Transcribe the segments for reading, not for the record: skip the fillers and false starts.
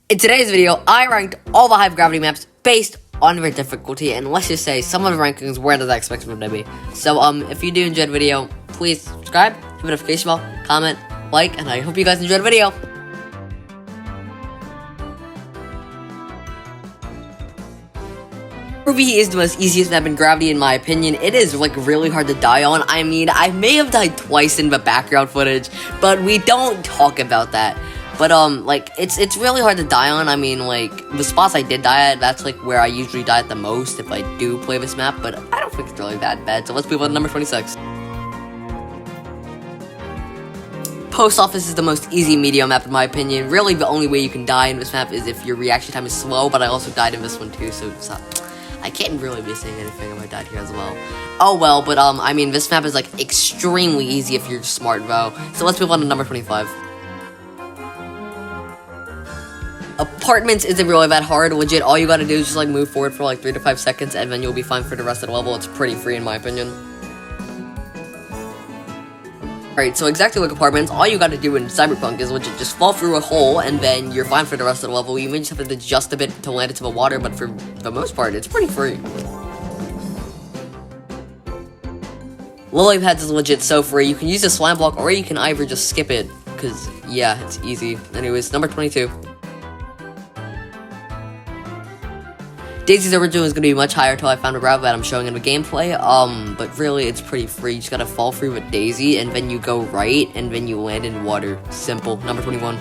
In today's video, I ranked all the Hive gravity maps based on their difficulty, and let's just say some of the rankings weren't as I expected them to be. So, if you do enjoy the video, please subscribe, hit the notification bell, comment, like, and I hope you guys enjoyed the video. Ruby is the most easiest map in Gravity in my opinion. It is like really hard to die on. I mean, I may have died twice in the background footage, but we don't talk about that. But like it's really hard to die on. I mean, like the spots I did die at, that's like where I usually die at the most if I do play this map, but I don't think it's really that bad. So let's move on to number 26. Post Office is the most easy medium map in my opinion. Really, the only way you can die in this map is if your reaction time is slow, but I also died in this one too, so it's I can't really be saying anything if I died here as well. Oh well, but I mean, this map is like extremely easy if you're smart though. So let's move on to number 25. Apartments isn't really that hard. Legit, all you gotta do is just like move forward for like 3 to 5 seconds, and then you'll be fine for the rest of the level. It's pretty free in my opinion. Alright, so exactly like Apartments, all you gotta do in Cyberpunk is legit just fall through a hole, and then you're fine for the rest of the level. You may just have to adjust a bit to land into the water, but for the most part, it's pretty free. Lily Pads is legit so free. You can use a slime block, or you can either just skip it, because, yeah, it's easy. Anyways, number 22. Daisy's original is going to be much higher until I found a route that I'm showing in the gameplay, but really, it's pretty free. You just gotta fall through with Daisy, and then you go right, and then you land in water. Simple. Number 21.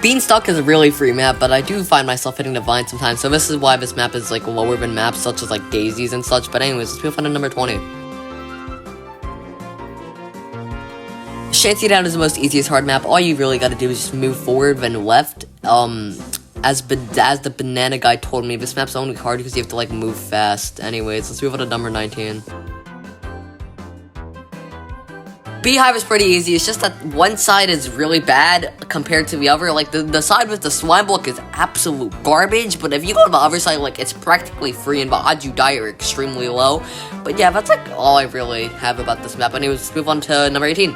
Beanstalk is a really free map, but I do find myself hitting the vine sometimes, so this is why this map is, like, lower than maps such as, like, Daisies and such, but anyways, let's move on to number 20. Shantytown is the most easiest hard map. All you really gotta do is just move forward, then left. As the banana guy told me, this map's only hard because you have to, like, move fast. Anyways, let's move on to number 19. Beehive is pretty easy. It's just that one side is really bad compared to the other. Like, the side with the slime block is absolute garbage, but if you go to the other side, like, it's practically free, and the odds you die are extremely low. But yeah, that's, like, all I really have about this map. Anyways, let's move on to number 18.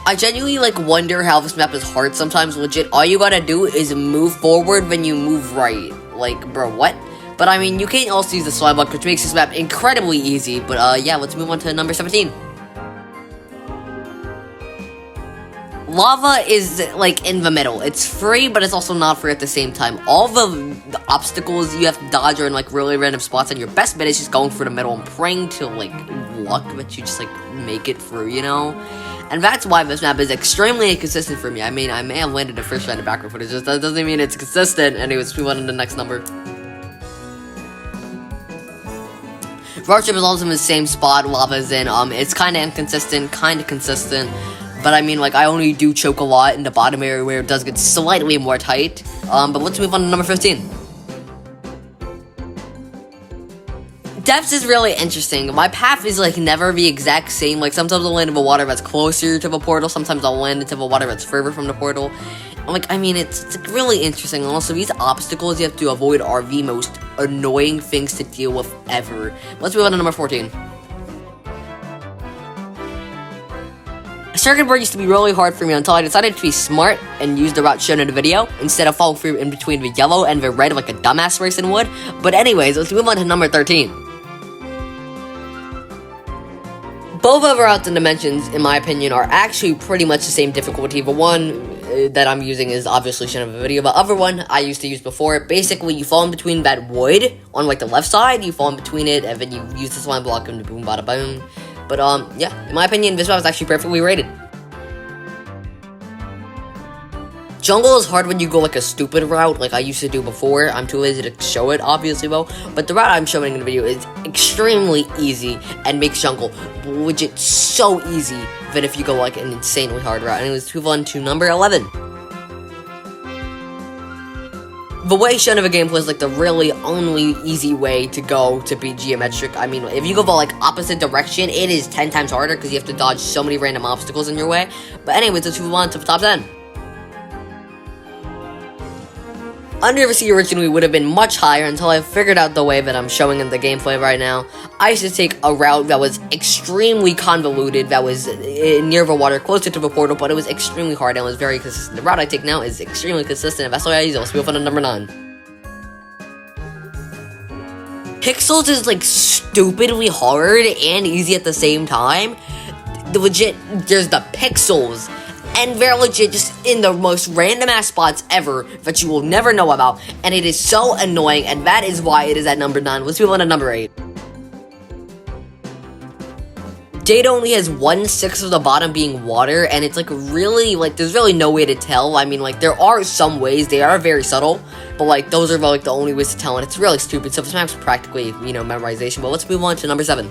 I genuinely, like, wonder how this map is hard sometimes. Legit, all you gotta do is move forward, then you move right. Like, bro, what? But, I mean, you can also use the slime block, which makes this map incredibly easy. But, yeah, let's move on to number 17. Lava is, like, in the middle. It's free, but it's also not free at the same time. All the obstacles you have to dodge are in, like, really random spots, and your best bet is just going for the middle and praying to, like, luck that you just, like, make it through, you know? And that's why this map is extremely inconsistent for me. I mean, I may have landed the first round of backward footage, that doesn't mean it's consistent. Anyways, let's move on to the next number. Barship is also in the same spot Lava is in. It's kind of inconsistent, kind of consistent. But I mean, like, I only do choke a lot in the bottom area where it does get slightly more tight. But let's move on to number 15. Depths is really interesting. My path is, like, never the exact same. Like, sometimes I'll land in the water that's closer to the portal. Sometimes I'll land into the water that's further from the portal. And, like, I mean, it's really interesting. And also, these obstacles you have to avoid are the most annoying things to deal with ever. Let's move on to number 14. Circuit board used to be really hard for me until I decided to be smart and use the route shown in the video instead of falling through in between the yellow and the red like a dumbass person would. But anyways, let's move on to number 13. Both of routes and dimensions, in my opinion, are actually pretty much the same difficulty. The one that I'm using is obviously shown in the video. The other one I used to use before. Basically, you fall in between that wood on, like, the left side. You fall in between it, and then you use the slime block and boom, bada, boom. But, yeah, in my opinion, this route is actually perfectly rated. Jungle is hard when you go, like, a stupid route, like I used to do before. I'm too lazy to show it, obviously, though. But the route I'm showing in the video is extremely easy and makes Jungle legit so easy that if you go, like, an insanely hard route. Anyways, let's move on to number 11. The way shown in the gameplay is, like, the really only easy way to go to be geometric. I mean, if you go the, like, opposite direction, it is 10 times harder because you have to dodge so many random obstacles in your way. But anyways, let's move on to the top 10. Under the sea originally would have been much higher until I figured out the way that I'm showing in the gameplay right now. I used to take a route that was extremely convoluted, that was near the water, closer to the portal, but it was extremely hard and was very consistent. The route I take now is extremely consistent, and that's why I use it. Let's move on to number 9. Pixels is like stupidly hard and easy at the same time. There's the pixels. And they're legit just in the most random ass spots ever that you will never know about. And it is so annoying, and that is why it is at number 9. Let's move on to number 8. Jade only has 1/6 of the bottom being water, and it's like really, like, there's really no way to tell. I mean, like, there are some ways, they are very subtle, but like, those are like the only ways to tell, and it's really stupid. So this map's practically, you know, memorization. But let's move on to number 7.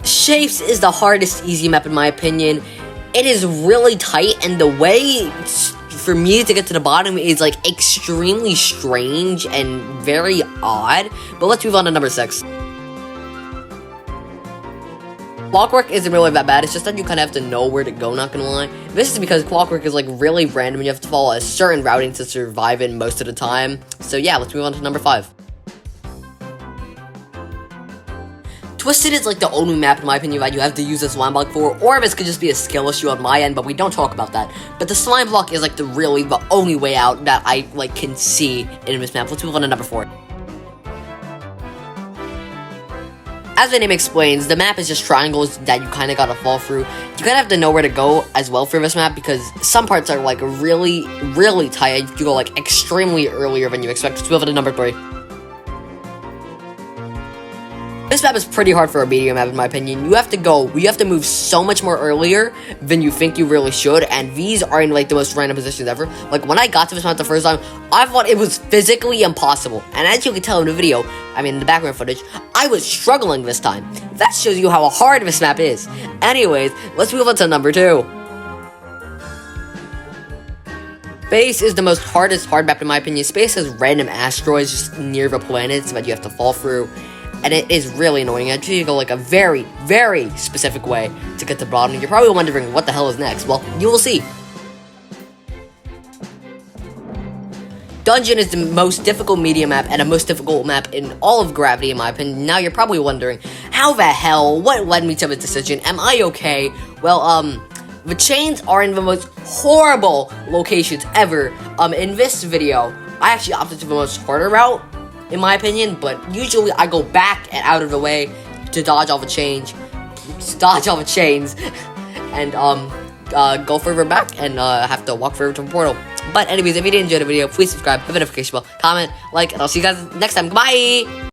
Shapes is the hardest easy map in my opinion. It is really tight, and the way for me to get to the bottom is like extremely strange and very odd. But let's move on to number 6. Blockwork isn't really that bad, it's just that you kind of have to know where to go, not gonna lie. This is because Blockwork is like really random and you have to follow a certain routing to survive it most of the time. So yeah, let's move on to number 5. Twisted is like the only map, in my opinion, that you have to use a slime block for, or this could just be a skill issue on my end, but we don't talk about that. But the slime block is like the only way out that I like can see in this map. Let's move on to number 4. As the name explains, the map is just triangles that you kind of gotta fall through. You kind of have to know where to go as well for this map, because some parts are like really, really tight. You go like extremely earlier than you expect. Let's move on to number 3. This map is pretty hard for a medium map, in my opinion. You have to move so much more earlier than you think you really should, and these are in like the most random positions ever. Like when I got to this map the first time, I thought it was physically impossible, and as you can tell in the video, I mean in the background footage, I was struggling this time. That shows you how hard this map is. Anyways, let's move on to number 2. Space is the most hard map in my opinion. Space has random asteroids just near the planets that you have to fall through. And it is really annoying. Actually, you go like a very, very specific way to get to the bottom. You're probably wondering what the hell is next. Well, you will see. Dungeon is the most difficult medium map and the most difficult map in all of Gravity, in my opinion. Now you're probably wondering, how the hell? What led me to this decision? Am I okay? Well, the chains are in the most horrible locations ever. In this video, I actually opted for the most harder route, in my opinion, but usually I go back and out of the way to dodge all the chains, and go further back and have to walk further to the portal. But anyways, if you did enjoy the video, please subscribe, hit the notification bell, comment, like, and I'll see you guys next time. Goodbye!